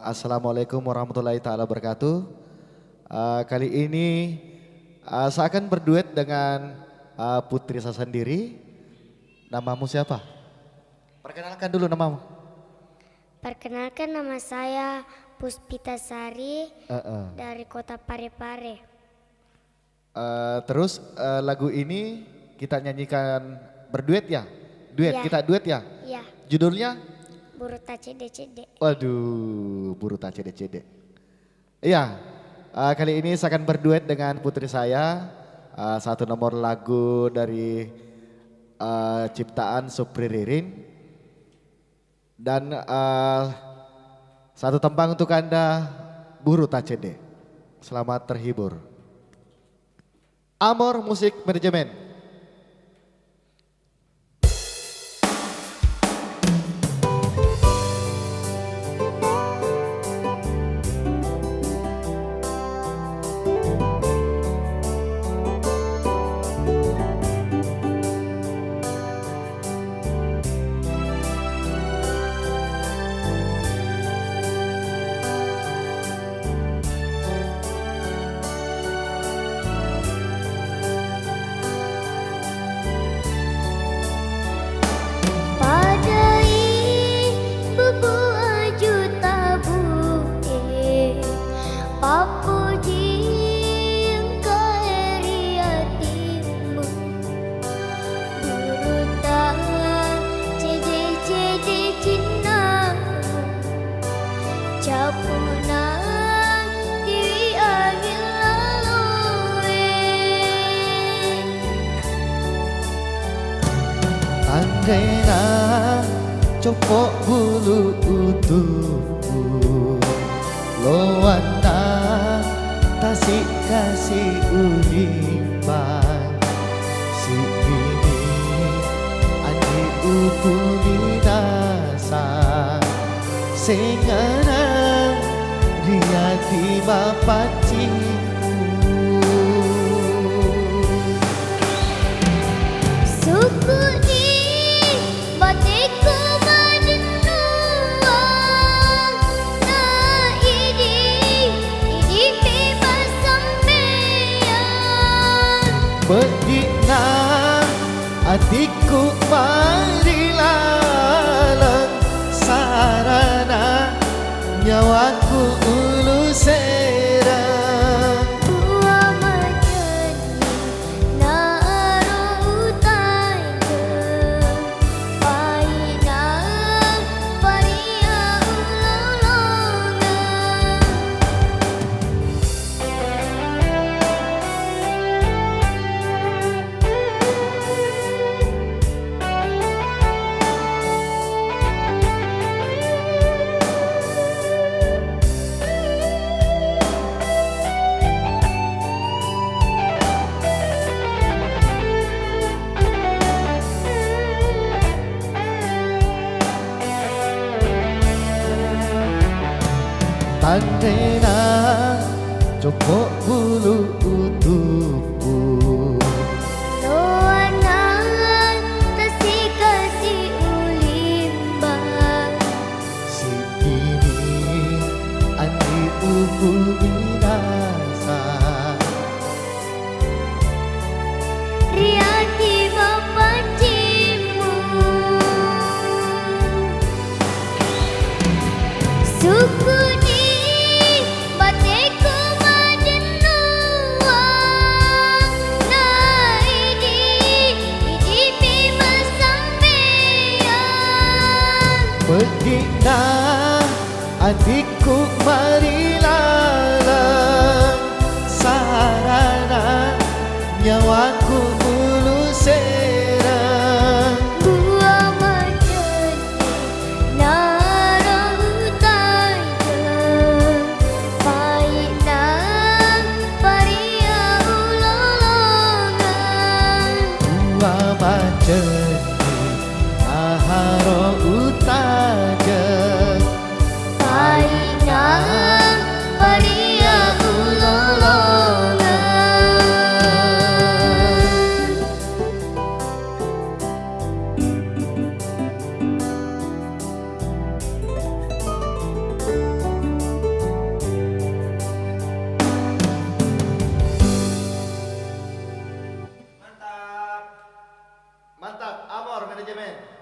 Assalamualaikum warahmatullahi taala wabarakatuh. Kali ini saya akan berduet dengan putri saya sendiri. Namamu siapa? Perkenalkan dulu namamu. Perkenalkan, nama saya Puspita Sari dari kota Parepare. Terus lagu ini kita nyanyikan berduet ya? Duet, Ya. kita duet ya? Ya, Judulnya? Buruta Cede-Cede. Waduh, Buruta Cede-Cede. Iya, kali ini saya akan berduet dengan putri saya. Satu nomor lagu dari ciptaan Supri Ririn. Dan satu tembang untuk Anda, Buruta Cede. Selamat terhibur. Amor Musik Manajemen. Andena copok bulu utuhku, loana tasik kasih ulipan, si ini andi utuni nasa, sengana dia di mapaciku. Bedina hatiku marilalang, sarana nyawaku ulu serang. Buah majani naro utaya, paina paria ulolongan. Andena copok bulu utuhku, Loanan tasik kasih ulimbang, si ini andi upu binasa. riati mapacimu. Suku Bedina adikku marilalang, sarana nyawaku ulu serang. buah majani naro utaya, paina paria ulolongan. Dua majeni aharo utaja, Paina paria ulolongan. aja men.